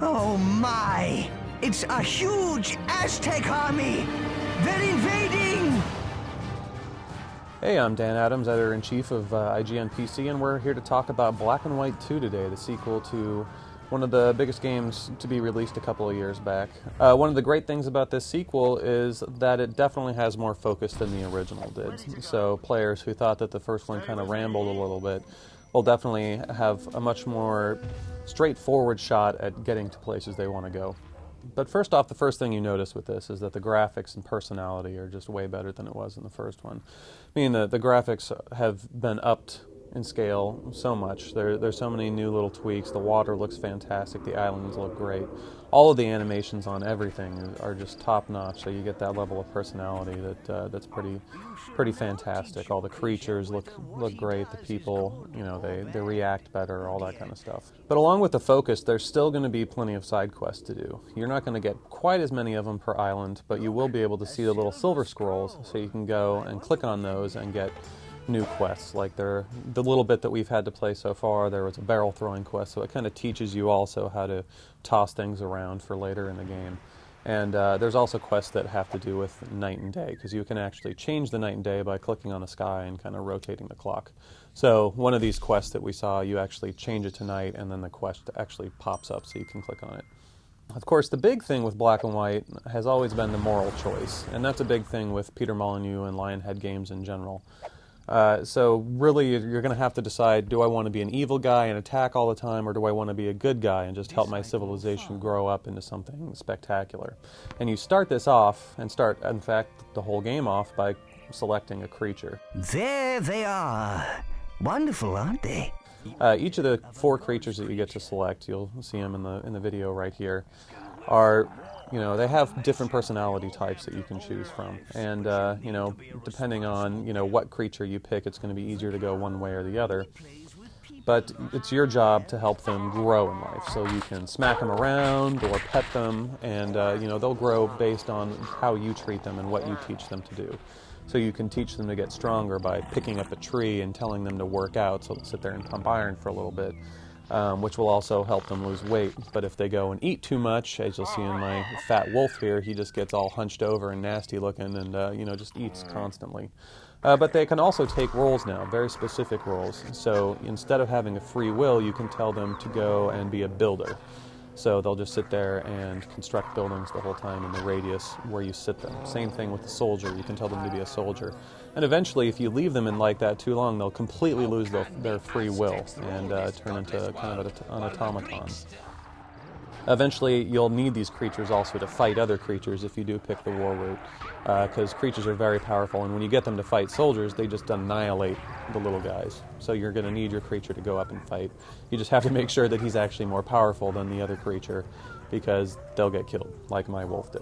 Oh my! It's a huge Aztec army! They're invading! Hey, I'm Dan Adams, Editor-in-Chief of IGN PC, and we're here to talk about Black and White 2 today, the sequel to one of the biggest games to be released a couple of years back. One of the great things about this sequel is that it definitely has more focus than the original did. So players who thought that the first one kind of rambled a little bit will definitely have a much more straightforward shot at getting to places they want to go. But first off, the first thing you notice with this is that the graphics and personality are just way better than it was in the first one. I mean, the graphics have been upped in scale so much. There's so many new little tweaks. The water looks fantastic. The islands look great. All of the animations on everything are just top-notch, so you get that level of personality that's pretty fantastic. All the creatures look great. The people, you know, they react better, all that kind of stuff. But along with the focus, there's still going to be plenty of side quests to do. You're not going to get quite as many of them per island, but you will be able to see the little silver scrolls, so you can go and click on those and get new quests. Like the little bit that we've had to play so far, there was a barrel throwing quest, so it kind of teaches you also how to toss things around for later in the game. And there's also quests that have to do with night and day, because you can actually change the night and day by clicking on the sky and kind of rotating the clock. So one of these quests that we saw, you actually change it to night, and then the quest actually pops up so you can click on it. Of course, the big thing with Black and White has always been the moral choice, and that's a big thing with Peter Molyneux and Lionhead Games in general. So really, you're going to have to decide, do I want to be an evil guy and attack all the time, or do I want to be a good guy and just help my civilization grow up into something spectacular? And you start this off, and start, in fact, the whole game off by selecting a creature. There they are. Wonderful, aren't they? Each of the 4 creatures that you get to select, you'll see them in the video right here, are, you know, they have different personality types that you can choose from. And, you know, depending on, you know, what creature you pick, it's going to be easier to go one way or the other. But it's your job to help them grow in life. So you can smack them around or pet them, and, you know, they'll grow based on how you treat them and what you teach them to do. So you can teach them to get stronger by picking up a tree and telling them to work out, so they'll sit there and pump iron for a little bit. Which will also help them lose weight. But if they go and eat too much, as you'll see in my fat wolf here, he just gets all hunched over and nasty looking and, you know, just eats constantly. But they can also take roles now, very specific roles. So instead of having a free will, you can tell them to go and be a builder. So they'll just sit there and construct buildings the whole time in the radius where you sit them. Same thing with the soldier. You can tell them to be a soldier. And eventually, if you leave them in like that too long, they'll completely lose their free will and turn into kind of an automaton. Eventually, you'll need these creatures also to fight other creatures if you do pick the war route, because creatures are very powerful, and when you get them to fight soldiers, they just annihilate the little guys. So you're going to need your creature to go up and fight. You just have to make sure that he's actually more powerful than the other creature, because they'll get killed, like my wolf did.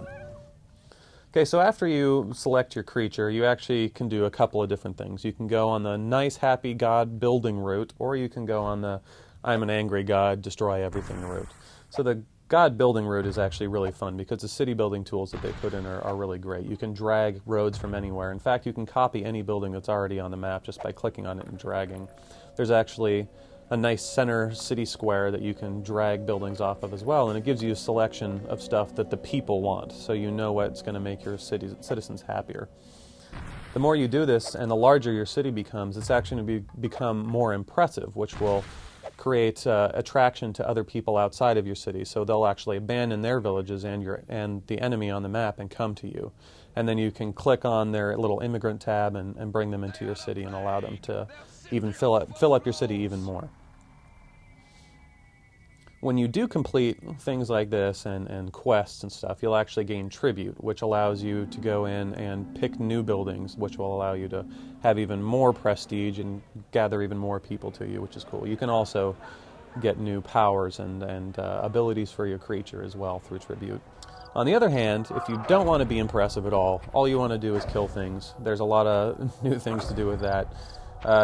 Okay, so after you select your creature, you actually can do a couple of different things. You can go on the nice, happy god building route, or you can go on the I'm an angry god, destroy everything route. So the god building route is actually really fun because the city building tools that they put in are really great. You can drag roads from anywhere. In fact, you can copy any building that's already on the map just by clicking on it and dragging. There's actually a nice center city square that you can drag buildings off of as well, and it gives you a selection of stuff that the people want, so you know what's going to make your citizens happier. The more you do this and the larger your city becomes, it's actually going to become more impressive, which will create attraction to other people outside of your city, so they'll actually abandon their villages and the enemy on the map and come to you. And then you can click on their little immigrant tab and bring them into your city and allow them to even fill up your city even more. When you do complete things like this and quests and stuff, you'll actually gain tribute, which allows you to go in and pick new buildings, which will allow you to have even more prestige and gather even more people to you, which is cool. You can also get new powers and abilities for your creature as well through tribute. On the other hand, if you don't want to be impressive at all you want to do is kill things. There's a lot of new things to do with that.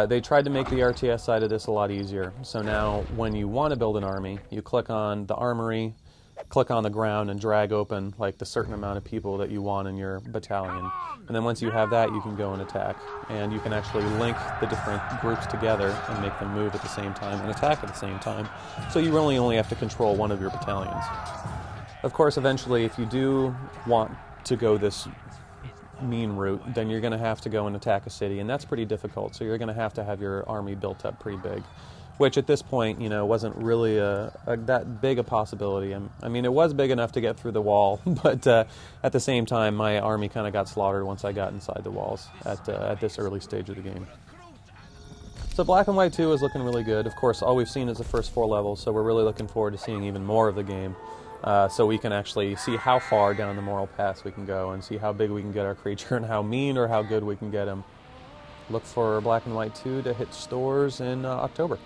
They tried to make the RTS side of this a lot easier. So now when you want to build an army, you click on the armory, click on the ground and drag open like the certain amount of people that you want in your battalion. And then once you have that, you can go and attack. And you can actually link the different groups together and make them move at the same time and attack at the same time. So you really only have to control one of your battalions. Of course, eventually, if you do want to go this mean route, then you're going to have to go and attack a city, and that's pretty difficult. So you're going to have your army built up pretty big, which at this point, wasn't really that big a possibility. I mean, it was big enough to get through the wall, but at the same time, my army kind of got slaughtered once I got inside the walls at this early stage of the game. So Black and White 2 is looking really good. Of course, all we've seen is the first 4 levels, so we're really looking forward to seeing even more of the game. So we can actually see how far down the moral paths we can go and see how big we can get our creature and how mean or how good we can get him. Look for Black and White 2 to hit stores in October.